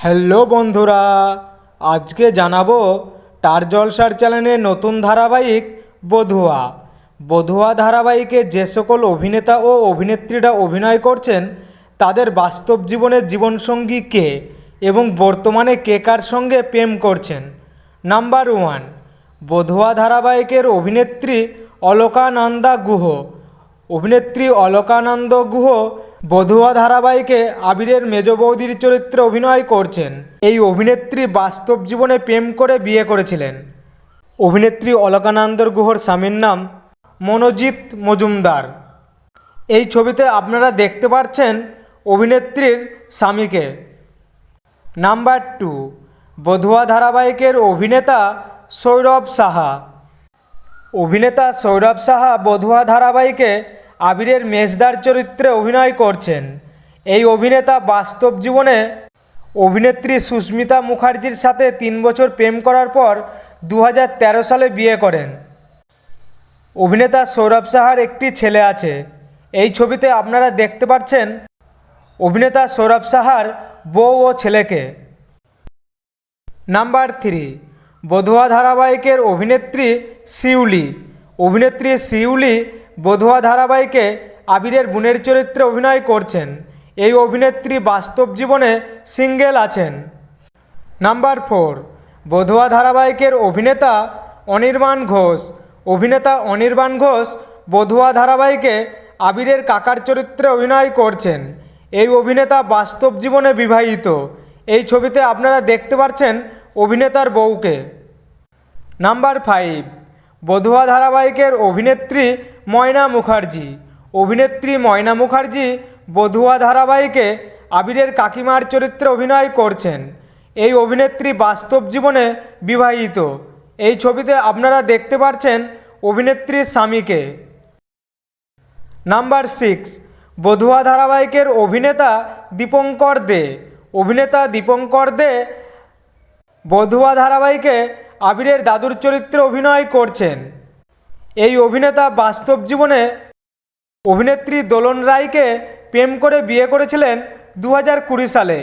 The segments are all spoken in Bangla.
হ্যালো বন্ধুরা, আজকে জানাবো স্টার জলসার চ্যানেলের নতুন ধারাবাহিক বধুয়া। বধুয়া ধারাবাহিকে যে সকল অভিনেতা ও অভিনেত্রীরা অভিনয় করছেন তাদের বাস্তব জীবনের জীবনসঙ্গী কে এবং বর্তমানে কে কার সঙ্গে প্রেম করছেন। নাম্বার 1, বধুয়া ধারাবাহিকের অভিনেত্রী অলকানন্দা গুহ। অভিনেত্রী অলকানন্দ গুহ বধুয়া ধারাবাহিকে আবিরের মেজ বৌদির চরিত্রে অভিনয় করছেন। এই অভিনেত্রী বাস্তব জীবনে প্রেম করে বিয়ে করেছিলেন। অভিনেত্রী অলকানন্দ গুহর স্বামীর নাম মনোজিৎ মজুমদার। এই ছবিতে আপনারা দেখতে পাচ্ছেন অভিনেত্রীর স্বামীকে। নাম্বার 2, বধুয়া ধারাবাহিকের অভিনেতা সৌরভ সাহা। অভিনেতা সৌরভ সাহা বধুয়া ধারাবাহিকে আবিরের মেজদার চরিত্রে অভিনয় করছেন। এই অভিনেতা বাস্তব জীবনে অভিনেত্রী সুস্মিতা মুখার্জির সাথে 3 বছর প্রেম করার পর 2013 সালে বিয়ে করেন। অভিনেতা সৌরভ সাহার একটি ছেলে আছে। এই ছবিতে আপনারা দেখতে পাচ্ছেন অভিনেতা সৌরভ সাহার বউ ও ছেলেকে। নাম্বার 3, বধুয়া ধারাবাহিকের অভিনেত্রী শিউলি। অভিনেত্রী শিউলি বধুয়া ধারাবাহিকে আবিরের বোনের চরিত্রে অভিনয় করছেন। এই অভিনেত্রী বাস্তব জীবনে সিঙ্গেল আছেন। নাম্বার 4, বধুয়া ধারাবাহিকের অভিনেতা অনির্বাণ ঘোষ। অভিনেতা অনির্বাণ ঘোষ বধুয়া ধারাবাহিকে আবিরের কাকার চরিত্রে অভিনয় করছেন। এই অভিনেতা বাস্তব জীবনে বিবাহিত। এই ছবিতে আপনারা দেখতে পাচ্ছেন অভিনেতার বউকে। নাম্বার 5, বধুয়া ধারাবাহিকের অভিনেত্রী ময়না মুখার্জি। অভিনেত্রী ময়না মুখার্জি বধুয়া ধারাবাহিকে আবিরের কাকিমার চরিত্রে অভিনয় করছেন। এই অভিনেত্রী বাস্তব জীবনে বিবাহিত। এই ছবিতে আপনারা দেখতে পাচ্ছেন অভিনেত্রীর স্বামীকে। নাম্বার 6, বধুয়া ধারাবাহিকের অভিনেতা দীপঙ্কর দে। অভিনেতা দীপঙ্কর দে বধুয়া ধারাবাহিকে আবিরের দাদুর চরিত্রে অভিনয় করছেন। এই অভিনেতা বাস্তব জীবনে অভিনেত্রী দোলন রায়কে প্রেম করে বিয়ে করেছিলেন 2020 সালে।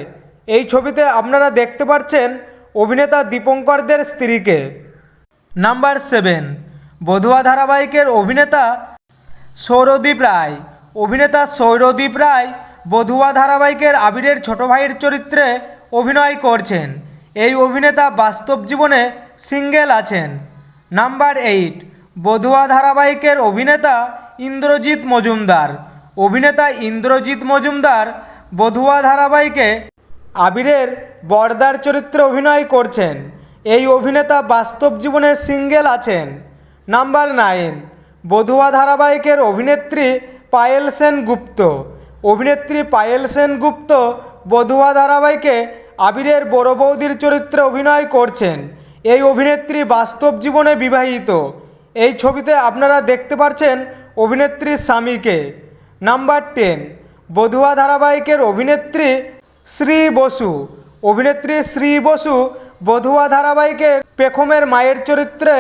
এই ছবিতে আপনারা দেখতে পাচ্ছেন অভিনেতা দীপঙ্কর দের স্ত্রীকে। নাম্বার 7, বধুয়া ধারাবাহিকের অভিনেতা সৌরদীপ রায়। অভিনেতা সৌরদীপ রায় বধুয়া ধারাবাহিকের আবিরের ছোট ভাইয়ের চরিত্রে অভিনয় করছেন। এই অভিনেতা বাস্তব জীবনে সিঙ্গেল আছেন। নাম্বার 8, বধুয়া ধারাবাহিকের অভিনেতা ইন্দ্রজিৎ মজুমদার। অভিনেতা ইন্দ্রজিৎ মজুমদার বধুয়া ধারাবাহিকে আবিরের বড়দার চরিত্রে অভিনয় করছেন। এই অভিনেতা বাস্তব জীবনে সিঙ্গেল আছেন। নাম্বার 9, বধুয়া ধারাবাহিকের অভিনেত্রী পায়েল সেনগুপ্ত। অভিনেত্রী পায়েল সেনগুপ্ত বধুয়া ধারাবাহিকে আবিরের বড় বৌদির চরিত্রে অভিনয় করছেন। এই অভিনেত্রী বাস্তব জীবনে বিবাহিত। এই ছবিতে আপনারা দেখতে পাচ্ছেন অভিনেত্রীর স্বামীকে। নাম্বার 10, বধুয়া ধারাবাহিকের অভিনেত্রী শ্রী বসু। অভিনেত্রী শ্রী বসু বধুয়া ধারাবাহিকের পেখমের মায়ের চরিত্রে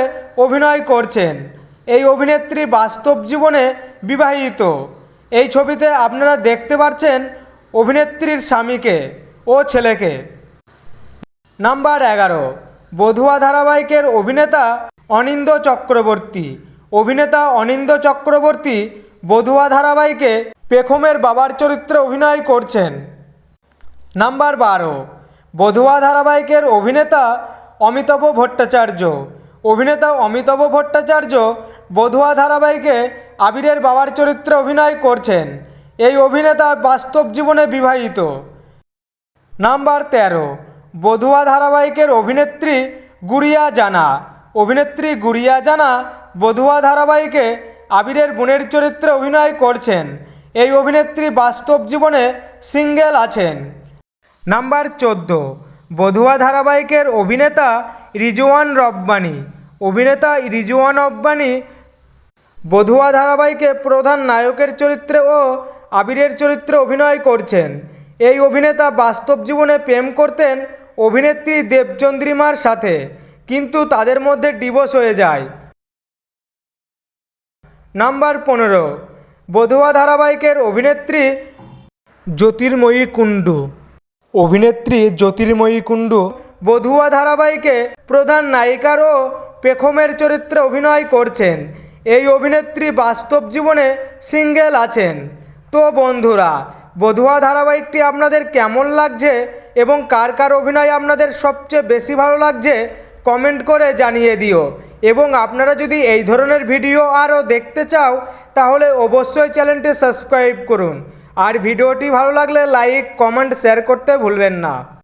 অভিনয় করছেন। এই অভিনেত্রী বাস্তব জীবনে বিবাহিত। এই ছবিতে আপনারা দেখতে পাচ্ছেন অভিনেত্রীর স্বামীকে ও ছেলেকে। নাম্বার 11, বধুয়া ধারাবাহিকের অভিনেতা অনিন্দ্য চক্রবর্তী। অভিনেতা অনিন্দ্য চক্রবর্তী বধুয়া ধারাবাহিকে পেখমের বাবার চরিত্রে অভিনয় করছেন। নাম্বার 12, বধুয়া ধারাবাহিকের অভিনেতা অমিতাভ ভট্টাচার্য। অভিনেতা অমিতাভ ভট্টাচার্য বধুয়া ধারাবাহিকে আবিরের বাবার চরিত্রে অভিনয় করছেন। এই অভিনেতা বাস্তব জীবনে বিবাহিত। নাম্বার 13, বধুয়া ধারাবাহিকের অভিনেত্রী গুড়িয়া জানা। অভিনেত্রী গুড়িয়া জানা বধুয়া ধারাবাহিকে আবিরের বোনের চরিত্রে অভিনয় করছেন। এই অভিনেত্রী বাস্তব জীবনে সিঙ্গেল আছেন। নাম্বার 14, বধুয়া ধারাবাহিকের অভিনেতা রিজওয়ান রব্বানী। অভিনেতা রিজওয়ান রব্বানী বধুয়া ধারাবাহিকে প্রধান নায়কের চরিত্রে ও আবিরের চরিত্রে অভিনয় করছেন। এই অভিনেতা বাস্তব জীবনে প্রেম করতেন অভিনেত্রী দেবচন্দ্রিমার সাথে, কিন্তু তাদের মধ্যে ডিভোর্স হয়ে যায়। নাম্বার 15, বধুয়া ধারাবাহিকের অভিনেত্রী জ্যোতির্ময়ী কুণ্ডু। অভিনেত্রী জ্যোতির্ময়ী কুণ্ডু বধুয়া ধারাবাহিকে প্রধান নায়িকার ও পেখমের চরিত্রে অভিনয় করছেন। এই অভিনেত্রী বাস্তব জীবনে সিঙ্গেল আছেন। তো বন্ধুরা, বধুয়া ধারাবাহিকটি আপনাদের কেমন লাগছে এবং কার কার অভিনয় আপনাদের সবচেয়ে বেশি ভালো লাগছে কমেন্ট করে জানিয়ে দিও। এবং আপনারা যদি এই ধরনের ভিডিও আরও দেখতে চাও তাহলে অবশ্যই চ্যানেলটি সাবস্ক্রাইব করুন। আর ভিডিওটি ভালো লাগলে লাইক, কমেন্ট, শেয়ার করতে ভুলবেন না।